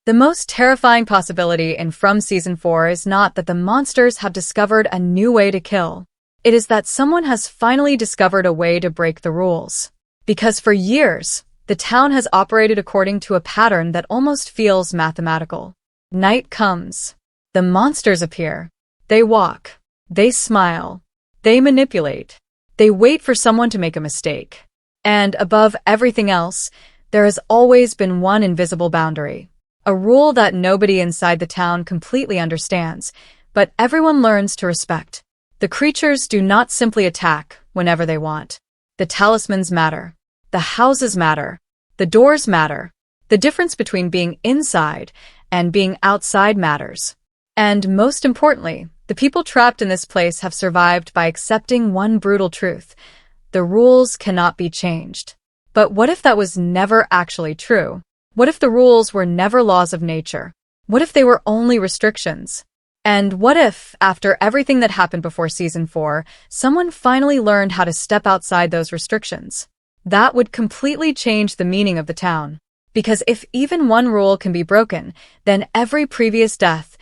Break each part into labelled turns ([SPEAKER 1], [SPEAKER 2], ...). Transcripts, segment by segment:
[SPEAKER 1] The most terrifying possibility in From Season 4 is not that the monsters have discovered a new way to kill. It is that someone has finally discovered a way to break the rules. Because for years, the town has operated according to a pattern that almost feels mathematical. Night comes. The monsters appear. They walk. They smile. They manipulate. They wait for someone to make a mistake. And above everything else, there has always been one invisible boundary. A rule that nobody inside the town completely understands, but everyone learns to respect. The creatures do not simply attack whenever they want. The talismans matter. The houses matter. The doors matter. The difference between being inside and being outside matters. And most importantly, the people trapped in this place have survived by accepting one brutal truth. The rules cannot be changed. But what if that was never actually true? What if the rules were never laws of nature? What if they were only restrictions? And what if, after everything that happened before Season 4, someone finally learned how to step outside those restrictions? That would completely change the meaning of the town. Because if even one rule can be broken, then every previous death,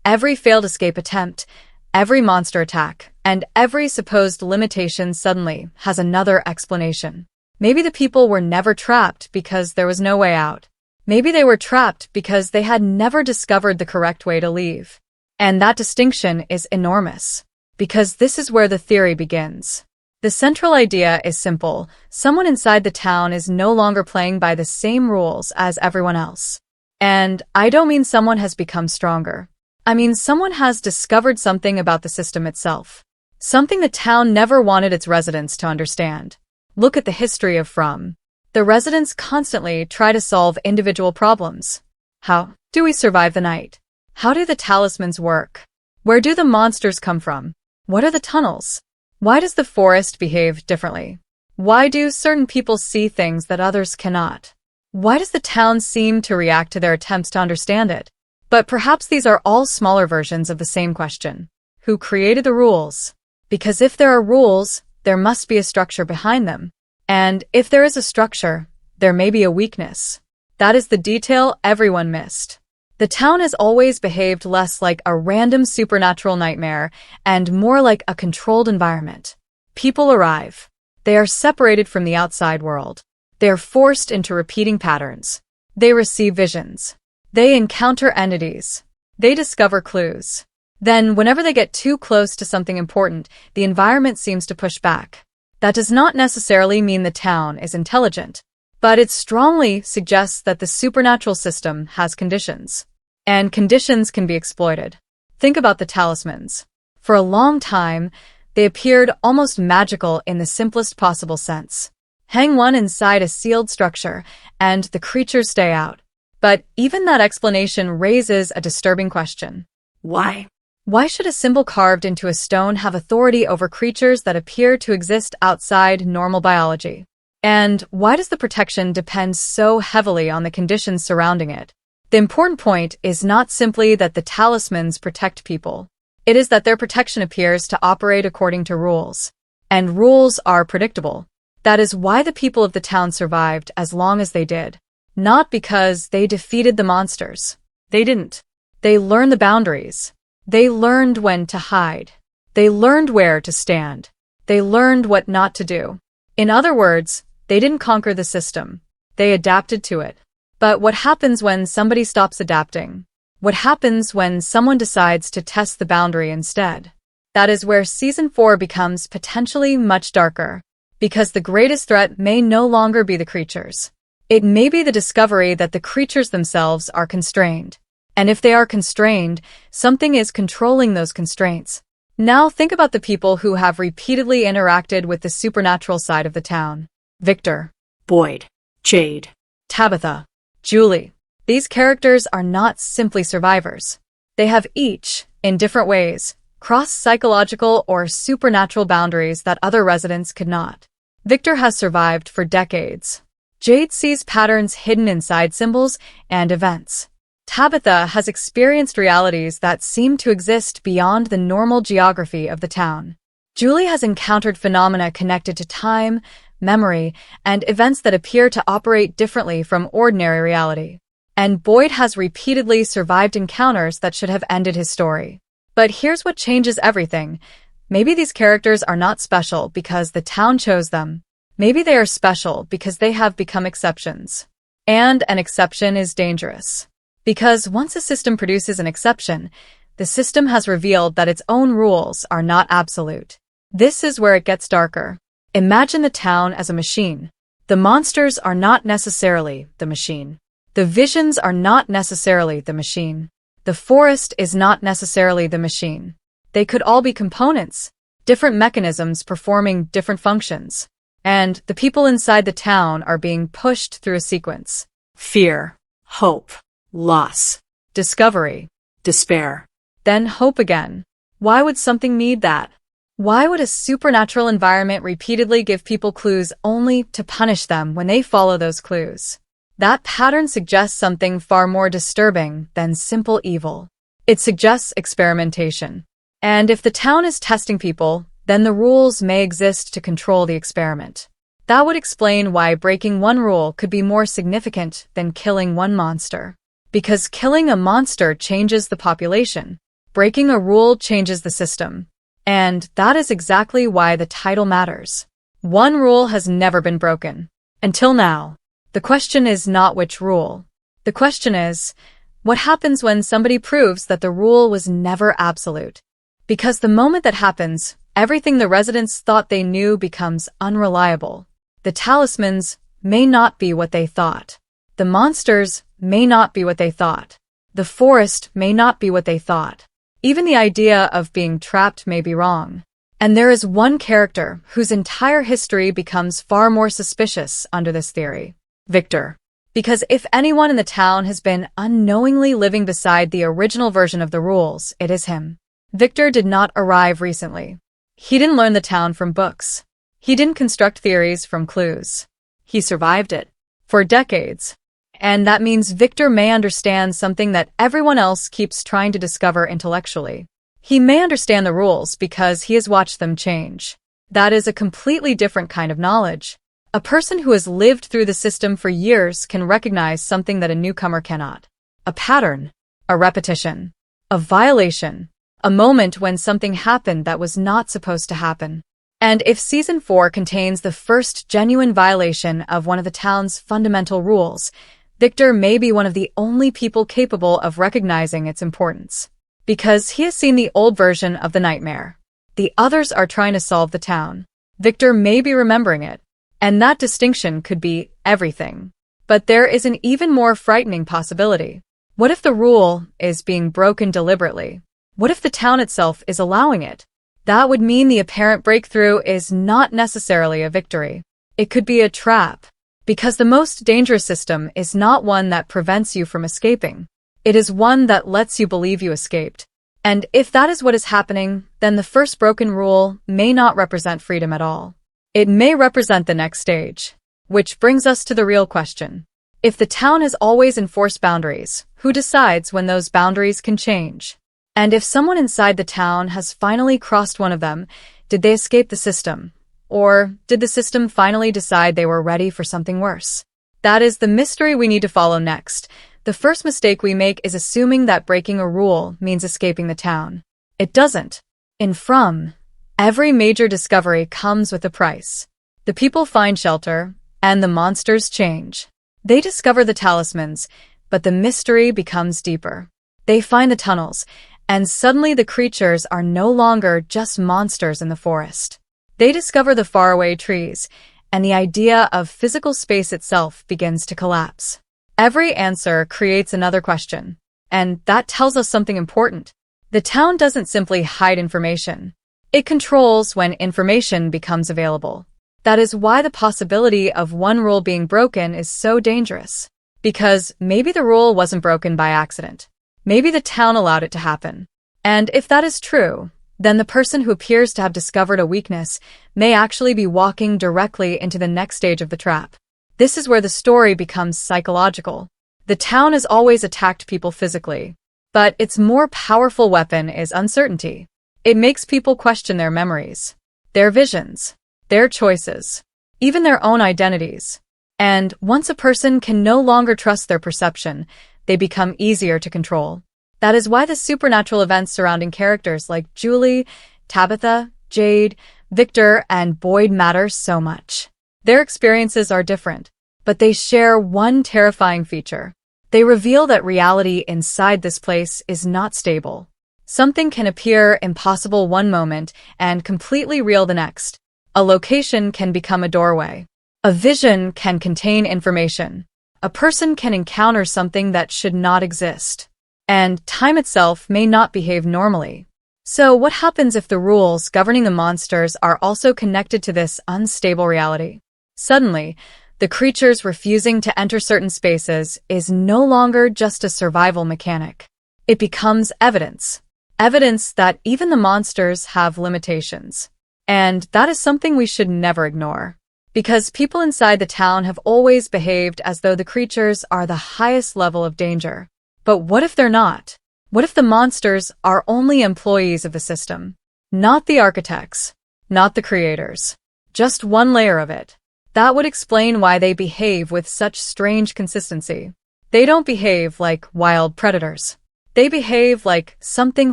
[SPEAKER 1] every failed escape attempt, every monster attack, and every supposed limitation suddenly has another explanation. Maybe the people were never trapped because there was no way out. Maybe they were trapped because they had never discovered the correct way to leave. And that distinction is enormous. Because this is where the theory begins. The central idea is simple. Someone inside the town is no longer playing by the same rules as everyone else. And I don't mean someone has become stronger. I mean someone has discovered something about the system itself. Something the town never wanted its residents to understand. Look at the history of From. The residents constantly try to solve individual problems. How do we survive the night? How do the talismans work? Where do the monsters come from? What are the tunnels? Why does the forest behave differently? Why do certain people see things that others cannot? Why does the town seem to react to their attempts to understand it? But perhaps these are all smaller versions of the same question. Who created the rules? Because if there are rules, there must be a structure behind them. And if there is a structure, there may be a weakness. That is the detail everyone missed. The town has always behaved less like a random supernatural nightmare and more like a controlled environment. People arrive. They are separated from the outside world. They are forced into repeating patterns. They receive visions. They encounter entities. They discover clues. Then, whenever they get too close to something important, the environment seems to push back. That does not necessarily mean the town is intelligent, but it strongly suggests that the supernatural system has conditions. And conditions can be exploited. Think about the talismans. For a long time, they appeared almost magical in the simplest possible sense. Hang one inside a sealed structure, and the creatures stay out. But even that explanation raises a disturbing question.
[SPEAKER 2] Why?
[SPEAKER 1] Why should a symbol carved into a stone have authority over creatures that appear to exist outside normal biology? And why does the protection depend so heavily on the conditions surrounding it? The important point is not simply that the talismans protect people. It is that their protection appears to operate according to rules. And rules are predictable. That is why the people of the town survived as long as they did. Not because they defeated the monsters. They didn't. They learned the boundaries. They learned when to hide. They learned where to stand. They learned what not to do. In other words, they didn't conquer the system. They adapted to it. But what happens when somebody stops adapting? What happens when someone decides to test the boundary instead? That is where Season 4 becomes potentially much darker. Because the greatest threat may no longer be the creatures. It may be the discovery that the creatures themselves are constrained. And if they are constrained, something is controlling those constraints. Now think about the people who have repeatedly interacted with the supernatural side of the town. Victor,
[SPEAKER 2] Boyd, Jade,
[SPEAKER 1] Tabitha, Julie. These characters are not simply survivors. They have each, in different ways, crossed psychological or supernatural boundaries that other residents could not. Victor has survived for decades. Jade sees patterns hidden inside symbols and events. Tabitha has experienced realities that seem to exist beyond the normal geography of the town. Julie has encountered phenomena connected to time, memory, and events that appear to operate differently from ordinary reality. and Boyd has repeatedly survived encounters that should have ended his story. But here's what changes everything. Maybe these characters are not special because the town chose them. Maybe they are special because they have become exceptions. And an exception is dangerous. Because once a system produces an exception, the system has revealed that its own rules are not absolute. This is where it gets darker. Imagine the town as a machine. The monsters are not necessarily the machine. The visions are not necessarily the machine. The forest is not necessarily the machine. They could all be components, different mechanisms performing different functions. And the people inside the town are being pushed through a sequence.
[SPEAKER 2] Fear, hope, loss,
[SPEAKER 1] Discovery.
[SPEAKER 2] despair.
[SPEAKER 1] Then hope again. Why would something need that? Why would a supernatural environment repeatedly give people clues only to punish them when they follow those clues? That pattern suggests something far more disturbing than simple evil. It suggests experimentation. And if the town is testing people, then the rules may exist to control the experiment. That would explain why breaking one rule could be more significant than killing one monster. Because killing a monster changes the population. Breaking a rule changes the system. And that is exactly why the title matters. One rule has never been broken. Until now. The question is not which rule. The question is, what happens when somebody proves that the rule was never absolute? Because the moment that happens, everything the residents thought they knew becomes unreliable. The talismans may not be what they thought. The monsters may not be what they thought. The forest may not be what they thought. Even the idea of being trapped may be wrong. And there is one character whose entire history becomes far more suspicious under this theory. Victor. Because if anyone in the town has been unknowingly living beside the original version of the rules, it is him. Victor did not arrive recently. He didn't learn the town from books. He didn't construct theories from clues. He survived it. For decades. And that means Victor may understand something that everyone else keeps trying to discover intellectually. He may understand the rules because he has watched them change. That is a completely different kind of knowledge. A person who has lived through the system for years can recognize something that a newcomer cannot. A pattern, a repetition, a violation, a moment when something happened that was not supposed to happen. And if Season 4 contains the first genuine violation of one of the town's fundamental rules, Victor may be one of the only people capable of recognizing its importance. Because he has seen the old version of the nightmare. The others are trying to solve the town. Victor may be remembering it. And that distinction could be everything. But there is an even more frightening possibility. What if the rule is being broken deliberately? What if the town itself is allowing it? That would mean the apparent breakthrough is not necessarily a victory. It could be a trap. Because the most dangerous system is not one that prevents you from escaping. It is one that lets you believe you escaped. And if that is what is happening, then the first broken rule may not represent freedom at all. It may represent the next stage. Which brings us to the real question. If the town has always enforced boundaries, who decides when those boundaries can change? And if someone inside the town has finally crossed one of them, did they escape the system? Or did the system finally decide they were ready for something worse? That is the mystery we need to follow next. The first mistake we make is assuming that breaking a rule means escaping the town. It doesn't. In From, every major discovery comes with a price. The people find shelter, and the monsters change. They discover the talismans, but the mystery becomes deeper. They find the tunnels, and suddenly the creatures are no longer just monsters in the forest. They discover the faraway trees, and the idea of physical space itself begins to collapse. Every answer creates another question, and that tells us something important. The town doesn't simply hide information. It controls when information becomes available. That is why the possibility of one rule being broken is so dangerous. Because maybe the rule wasn't broken by accident. Maybe the town allowed it to happen. And if that is true, then the person who appears to have discovered a weakness may actually be walking directly into the next stage of the trap. This is where the story becomes psychological. The town has always attacked people physically, but its more powerful weapon is uncertainty. It makes people question their memories, their visions, their choices, even their own identities. And once a person can no longer trust their perception, they become easier to control. That is why the supernatural events surrounding characters like Julie, Tabitha, Jade, Victor, and Boyd matter so much. Their experiences are different, but they share one terrifying feature. They reveal that reality inside this place is not stable. Something can appear impossible one moment and completely real the next. A location can become a doorway. A vision can contain information. A person can encounter something that should not exist. And time itself may not behave normally. So what happens if the rules governing the monsters are also connected to this unstable reality? Suddenly, the creatures refusing to enter certain spaces is no longer just a survival mechanic. It becomes evidence. Evidence that even the monsters have limitations. And that is something we should never ignore. Because people inside the town have always behaved as though the creatures are the highest level of danger. But what if they're not? What if the monsters are only employees of the system? Not the architects. Not the creators. Just one layer of it. That would explain why they behave with such strange consistency. They don't behave like wild predators. They behave like something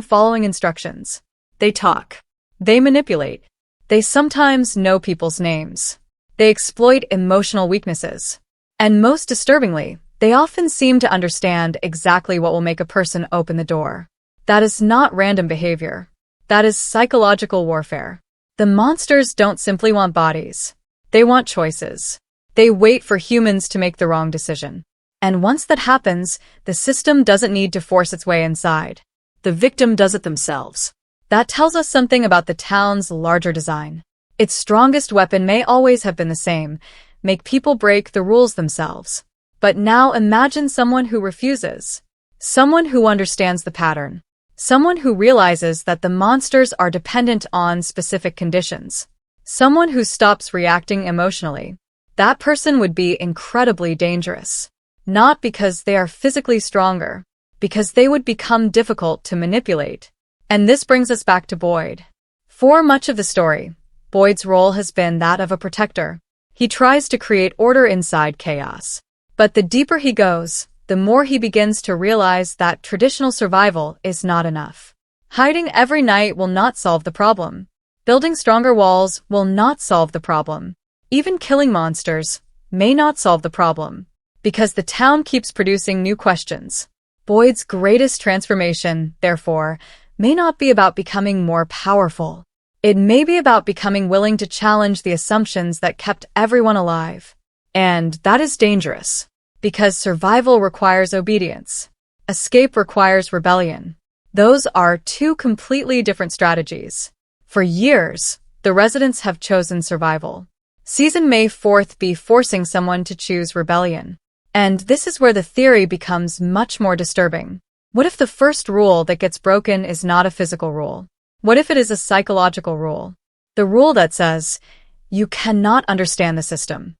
[SPEAKER 1] following instructions. They talk. They manipulate. They sometimes know people's names. They exploit emotional weaknesses. And most disturbingly, they often seem to understand exactly what will make a person open the door. That is not random behavior. That is psychological warfare. The monsters don't simply want bodies. They want choices. They wait for humans to make the wrong decision. And once that happens, the system doesn't need to force its way inside.
[SPEAKER 2] The victim does it themselves.
[SPEAKER 1] That tells us something about the town's larger design. Its strongest weapon may always have been the same, make people break the rules themselves. But now imagine someone who refuses. Someone who understands the pattern. Someone who realizes that the monsters are dependent on specific conditions. Someone who stops reacting emotionally. That person would be incredibly dangerous. Not because they are physically stronger, because they would become difficult to manipulate. And this brings us back to Boyd. For much of the story, Boyd's role has been that of a protector. He tries to create order inside chaos. But the deeper he goes, the more he begins to realize that traditional survival is not enough. Hiding every night will not solve the problem. Building stronger walls will not solve the problem. Even killing monsters may not solve the problem. Because the town keeps producing new questions. Boyd's greatest transformation, therefore, may not be about becoming more powerful. It may be about becoming willing to challenge the assumptions that kept everyone alive. And that is dangerous. Because survival requires obedience. Escape requires rebellion. Those are two completely different strategies. For years, the residents have chosen survival. Season may 4th be forcing someone to choose rebellion. And this is where the theory becomes much more disturbing. What if the first rule that gets broken is not a physical rule? What if it is a psychological rule? The rule that says, you cannot understand the system.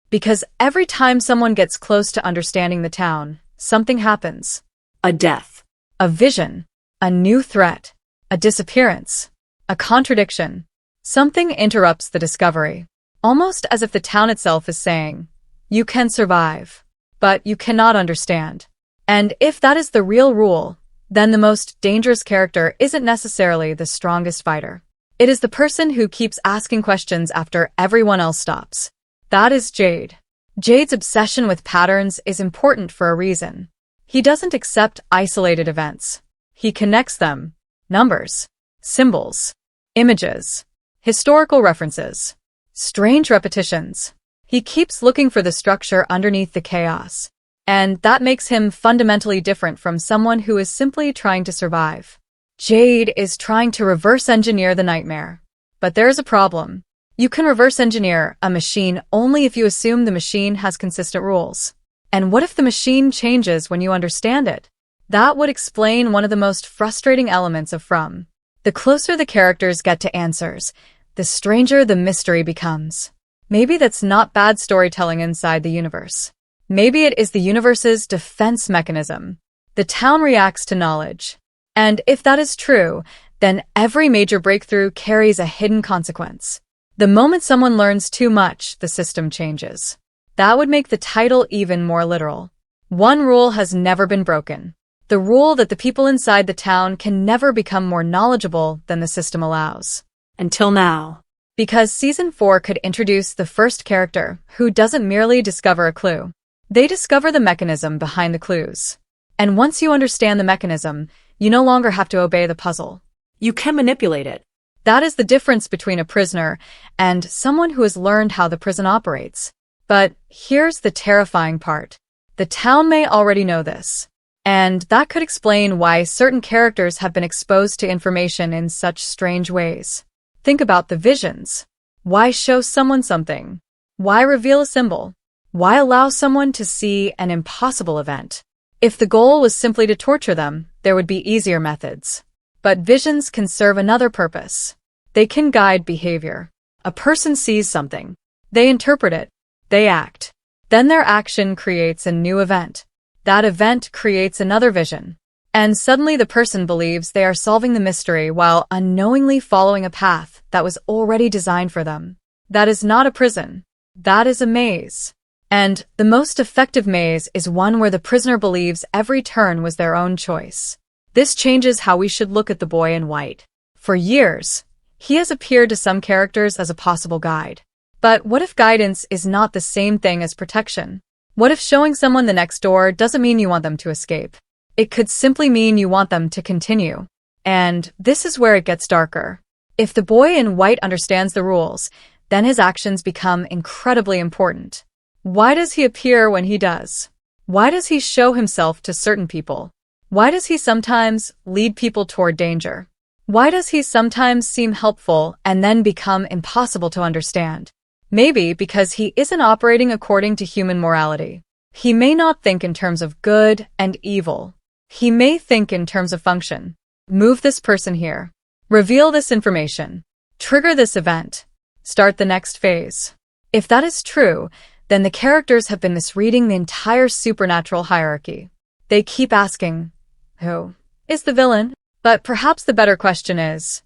[SPEAKER 1] Because every time someone gets close to understanding the town, something happens.
[SPEAKER 2] A death.
[SPEAKER 1] A vision. A new threat. A disappearance. A contradiction. Something interrupts the discovery. Almost as if the town itself is saying, you can survive, but you cannot understand. And if that is the real rule, then the most dangerous character isn't necessarily the strongest fighter. It is the person who keeps asking questions after everyone else stops. That is Jade. Jade's obsession with patterns is important for a reason. He doesn't accept isolated events. He connects them. Numbers. Symbols. Images. Historical references. Strange repetitions. He keeps looking for the structure underneath the chaos. And that makes him fundamentally different from someone who is simply trying to survive. Jade is trying to reverse engineer the nightmare. But there's a problem. You can reverse engineer a machine only if you assume the machine has consistent rules. And what if the machine changes when you understand it? That would explain one of the most frustrating elements of From. The closer the characters get to answers, the stranger the mystery becomes. Maybe that's not bad storytelling inside the universe. Maybe it is the universe's defense mechanism. The town reacts to knowledge. And if that is true, then every major breakthrough carries a hidden consequence. The moment someone learns too much, the system changes. That would make the title even more literal. One rule has never been broken. The rule that the people inside the town can never become more knowledgeable than the system allows.
[SPEAKER 2] Until now.
[SPEAKER 1] Because Season 4 could introduce the first character who doesn't merely discover a clue. They discover the mechanism behind the clues. And once you understand the mechanism, you no longer have to obey the puzzle.
[SPEAKER 2] You can manipulate it.
[SPEAKER 1] That is the difference between a prisoner and someone who has learned how the prison operates. But here's the terrifying part. The town may already know this. And that could explain why certain characters have been exposed to information in such strange ways. Think about the visions. Why show someone something? Why reveal a symbol? Why allow someone to see an impossible event? If the goal was simply to torture them, there would be easier methods. But visions can serve another purpose. They can guide behavior. A person sees something. They interpret it. They act. Then their action creates a new event. That event creates another vision. And suddenly the person believes they are solving the mystery while unknowingly following a path that was already designed for them. That is not a prison. That is a maze. And the most effective maze is one where the prisoner believes every turn was their own choice. This changes how we should look at the boy in white. For years, he has appeared to some characters as a possible guide. But what if guidance is not the same thing as protection? What if showing someone the next door doesn't mean you want them to escape? It could simply mean you want them to continue. And this is where it gets darker. If the boy in white understands the rules, then his actions become incredibly important. Why does he appear when he does? Why does he show himself to certain people? Why does he sometimes lead people toward danger? Why does he sometimes seem helpful and then become impossible to understand? Maybe because he isn't operating according to human morality. He may not think in terms of good and evil. He may think in terms of function. Move this person here. Reveal this information. Trigger this event. Start the next phase. If that is true, then the characters have been misreading the entire supernatural hierarchy. They keep asking, who is the villain? But perhaps the better question is,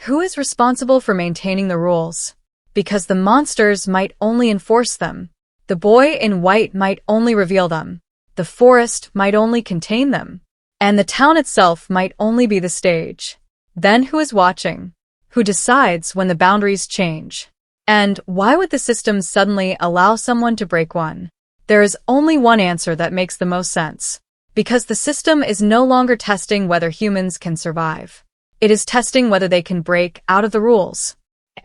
[SPEAKER 1] who is responsible for maintaining the rules? Because the monsters might only enforce them. The boy in white might only reveal them. The forest might only contain them. And the town itself might only be the stage. Then who is watching? Who decides when the boundaries change? And why would the system suddenly allow someone to break one? There is only one answer that makes the most sense. Because the system is no longer testing whether humans can survive. It is testing whether they can break out of the rules.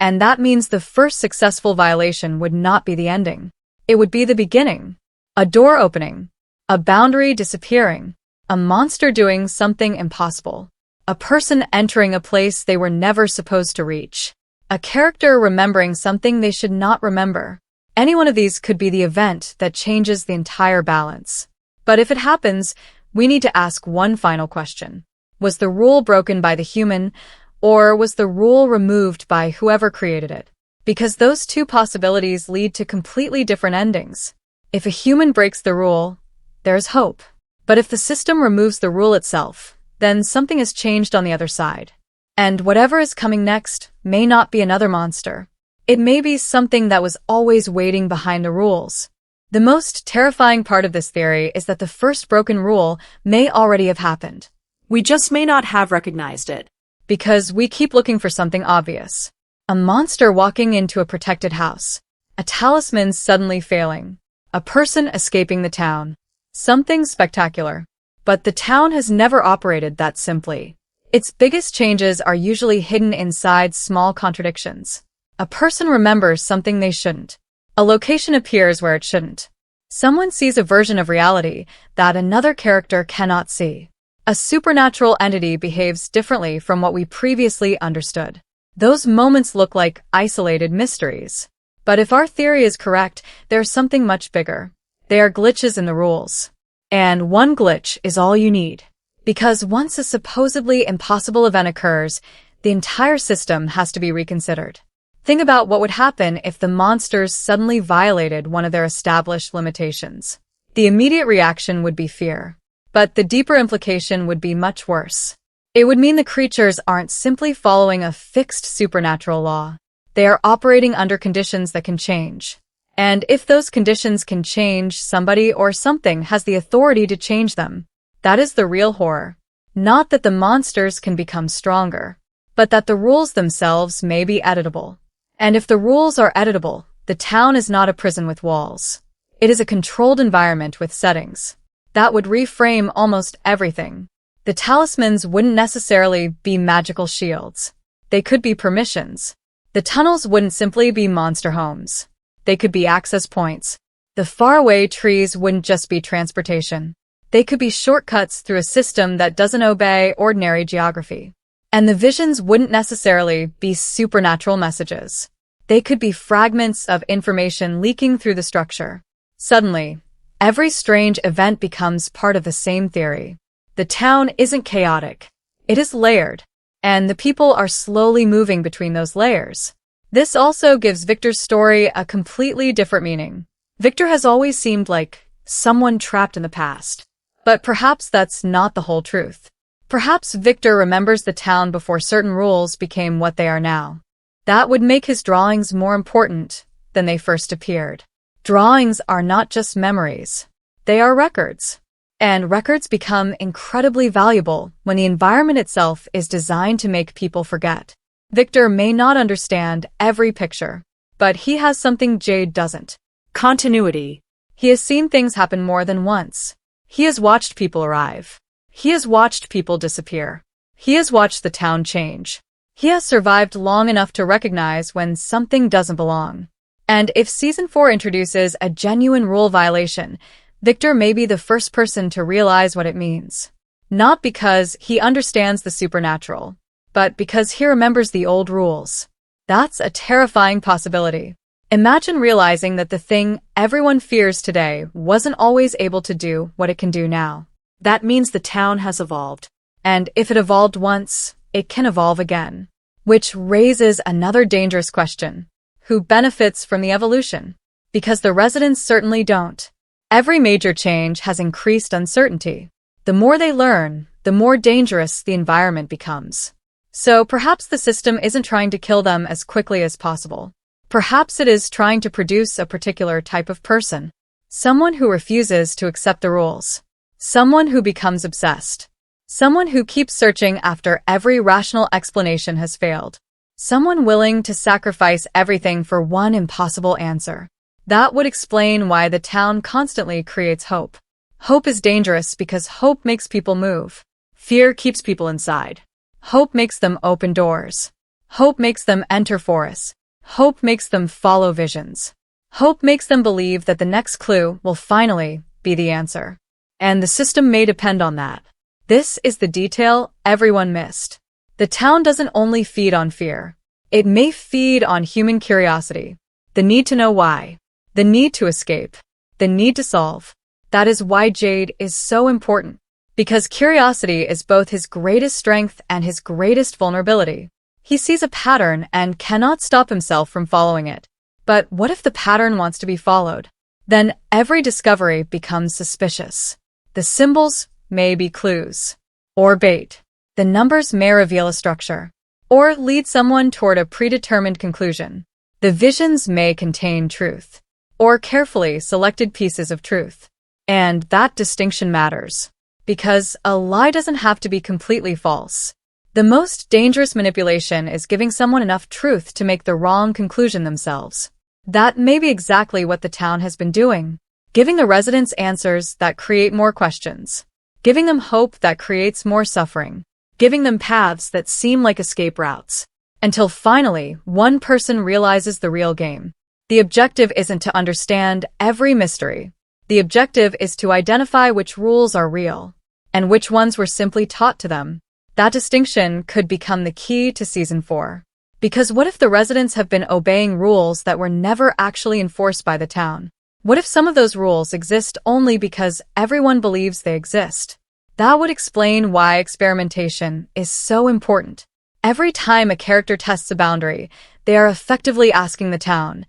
[SPEAKER 1] And that means the first successful violation would not be the ending. It would be the beginning. A door opening. A boundary disappearing. A monster doing something impossible. A person entering a place they were never supposed to reach. A character remembering something they should not remember. Any one of these could be the event that changes the entire balance. But if it happens, we need to ask one final question. Was the rule broken by the human, or was the rule removed by whoever created it? Because those two possibilities lead to completely different endings. If a human breaks the rule, there's hope. But if the system removes the rule itself, then something has changed on the other side. And whatever is coming next may not be another monster. It may be something that was always waiting behind the rules. The most terrifying part of this theory is that the first broken rule may already have happened.
[SPEAKER 2] We just may not have recognized it.
[SPEAKER 1] Because we keep looking for something obvious. A monster walking into a protected house. A talisman suddenly failing. A person escaping the town. Something spectacular. But the town has never operated that simply. Its biggest changes are usually hidden inside small contradictions. A person remembers something they shouldn't. A location appears where it shouldn't. Someone sees a version of reality that another character cannot see. A supernatural entity behaves differently from what we previously understood. Those moments look like isolated mysteries. But if our theory is correct, there's something much bigger. They are glitches in the rules. And one glitch is all you need. Because once a supposedly impossible event occurs, the entire system has to be reconsidered. Think about what would happen if the monsters suddenly violated one of their established limitations. The immediate reaction would be fear. But the deeper implication would be much worse. It would mean the creatures aren't simply following a fixed supernatural law. They are operating under conditions that can change. And if those conditions can change, somebody or something has the authority to change them. That is the real horror. Not that the monsters can become stronger, but that the rules themselves may be editable. And if the rules are editable, the town is not a prison with walls. It is a controlled environment with settings. That would reframe almost everything. The talismans wouldn't necessarily be magical shields. They could be permissions. The tunnels wouldn't simply be monster homes. They could be access points. The faraway trees wouldn't just be transportation. They could be shortcuts through a system that doesn't obey ordinary geography. And the visions wouldn't necessarily be supernatural messages. They could be fragments of information leaking through the structure. Suddenly, every strange event becomes part of the same theory. The town isn't chaotic. It is layered. And the people are slowly moving between those layers. This also gives Victor's story a completely different meaning. Victor has always seemed like someone trapped in the past. But perhaps that's not the whole truth. Perhaps Victor remembers the town before certain rules became what they are now. That would make his drawings more important than they first appeared. Drawings are not just memories. They are records. And records become incredibly valuable when the environment itself is designed to make people forget. Victor may not understand every picture, but he has something Jade doesn't. Continuity. He has seen things happen more than once. He has watched people arrive. He has watched people disappear. He has watched the town change. He has survived long enough to recognize when something doesn't belong. And if Season 4 introduces a genuine rule violation, Victor may be the first person to realize what it means. Not because he understands the supernatural, but because he remembers the old rules. That's a terrifying possibility. Imagine realizing that the thing everyone fears today wasn't always able to do what it can do now. That means the town has evolved. And if it evolved once, it can evolve again. Which raises another dangerous question. Who benefits from the evolution? Because the residents certainly don't. Every major change has increased uncertainty. The more they learn, the more dangerous the environment becomes. So perhaps the system isn't trying to kill them as quickly as possible. Perhaps it is trying to produce a particular type of person. Someone who refuses to accept the rules. Someone who becomes obsessed. Someone who keeps searching after every rational explanation has failed. Someone willing to sacrifice everything for one impossible answer. That would explain why the town constantly creates hope. Hope is dangerous because hope makes people move. Fear keeps people inside. Hope makes them open doors. Hope makes them enter forests. Hope makes them follow visions. Hope makes them believe that the next clue will finally be the answer. And the system may depend on that. This is the detail everyone missed. The town doesn't only feed on fear. It may feed on human curiosity. The need to know why. The need to escape. The need to solve. That is why Jade is so important. Because curiosity is both his greatest strength and his greatest vulnerability. He sees a pattern and cannot stop himself from following it. But what if the pattern wants to be followed? Then every discovery becomes suspicious. The symbols may be clues. Or bait. The numbers may reveal a structure. Or lead someone toward a predetermined conclusion. The visions may contain truth. Or carefully selected pieces of truth. And that distinction matters. Because a lie doesn't have to be completely false. The most dangerous manipulation is giving someone enough truth to make the wrong conclusion themselves. That may be exactly what the town has been doing. Giving the residents answers that create more questions. Giving them hope that creates more suffering. Giving them paths that seem like escape routes. Until finally, one person realizes the real game. The objective isn't to understand every mystery. The objective is to identify which rules are real, and which ones were simply taught to them. That distinction could become the key to Season 4. Because what if the residents have been obeying rules that were never actually enforced by the town? What if some of those rules exist only because everyone believes they exist? That would explain why experimentation is so important. Every time a character tests a boundary, they are effectively asking the town,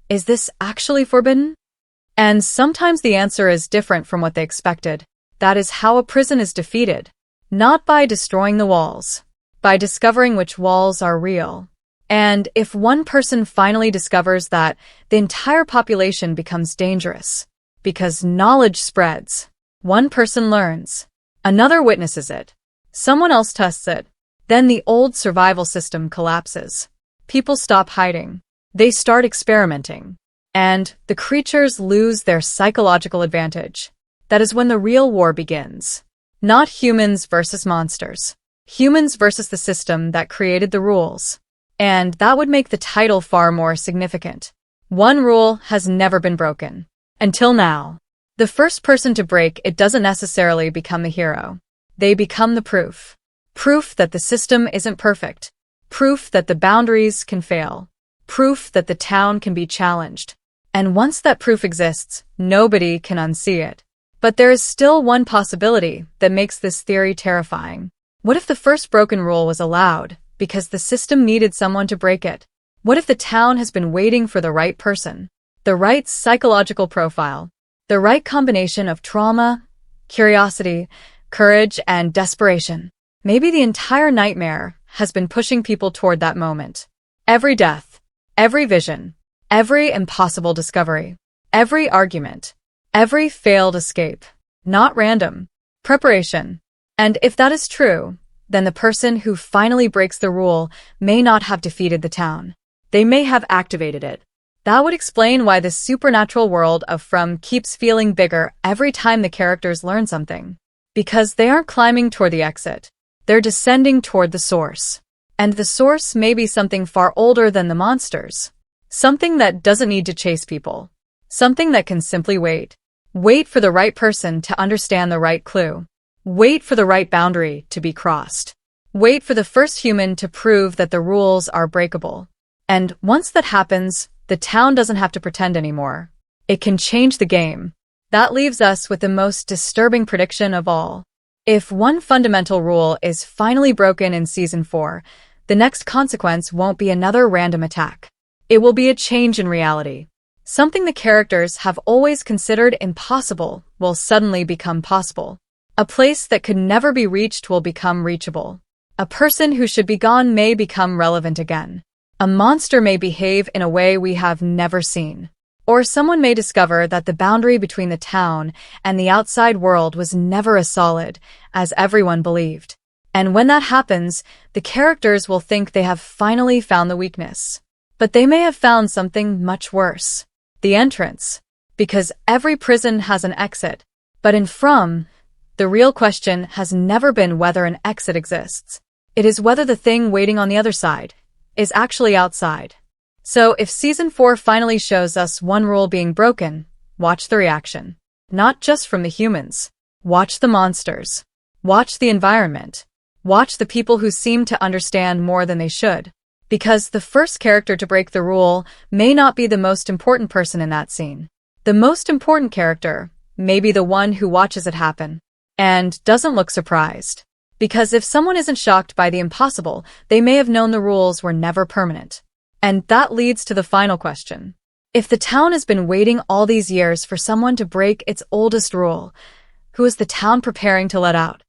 [SPEAKER 1] is this actually forbidden? And sometimes the answer is different from what they expected. That is how a prison is defeated. Not by destroying the walls, by discovering which walls are real. And if one person finally discovers that, the entire population becomes dangerous. Because knowledge spreads. One person learns. Another witnesses it. Someone else tests it. Then the old survival system collapses. People stop hiding. They start experimenting. And the creatures lose their psychological advantage. That is when the real war begins. Not humans versus monsters. Humans versus the system that created the rules. And that would make the title far more significant. One rule has never been broken. Until now. The first person to break it doesn't necessarily become the hero. They become the proof. Proof that the system isn't perfect. Proof that the boundaries can fail. Proof that the town can be challenged. And once that proof exists, nobody can unsee it. But there is still one possibility that makes this theory terrifying. What if the first broken rule was allowed because the system needed someone to break it? What if the town has been waiting for the right person? The right psychological profile. The right combination of trauma, curiosity, courage, and desperation. Maybe the entire nightmare has been pushing people toward that moment. Every death, every vision, every impossible discovery, every argument, every failed escape. Not random. Preparation. And if that is true, then the person who finally breaks the rule may not have defeated the town. They may have activated it. That would explain why the supernatural world of From keeps feeling bigger every time the characters learn something. Because they aren't climbing toward the exit. They're descending toward the source. And the source may be something far older than the monsters. Something that doesn't need to chase people. Something that can simply wait. Wait for the right person to understand the right clue. Wait for the right boundary to be crossed. Wait for the first human to prove that the rules are breakable. And once that happens, the town doesn't have to pretend anymore. It can change the game. That leaves us with the most disturbing prediction of all. If one fundamental rule is finally broken in Season 4, the next consequence won't be another random attack. It will be a change in reality. Something the characters have always considered impossible will suddenly become possible. A place that could never be reached will become reachable. A person who should be gone may become relevant again. A monster may behave in a way we have never seen. Or someone may discover that the boundary between the town and the outside world was never as solid as everyone believed. And when that happens, the characters will think they have finally found the weakness. But they may have found something much worse. The entrance. Because every prison has an exit. But in From, the real question has never been whether an exit exists. It is whether the thing waiting on the other side is actually outside. So if Season 4 finally shows us one rule being broken, watch the reaction. Not just from the humans. Watch the monsters. Watch the environment. Watch the people who seem to understand more than they should. Because the first character to break the rule may not be the most important person in that scene. The most important character may be the one who watches it happen and doesn't look surprised. Because if someone isn't shocked by the impossible, they may have known the rules were never permanent. And that leads to the final question. If the town has been waiting all these years for someone to break its oldest rule, who is the town preparing to let out?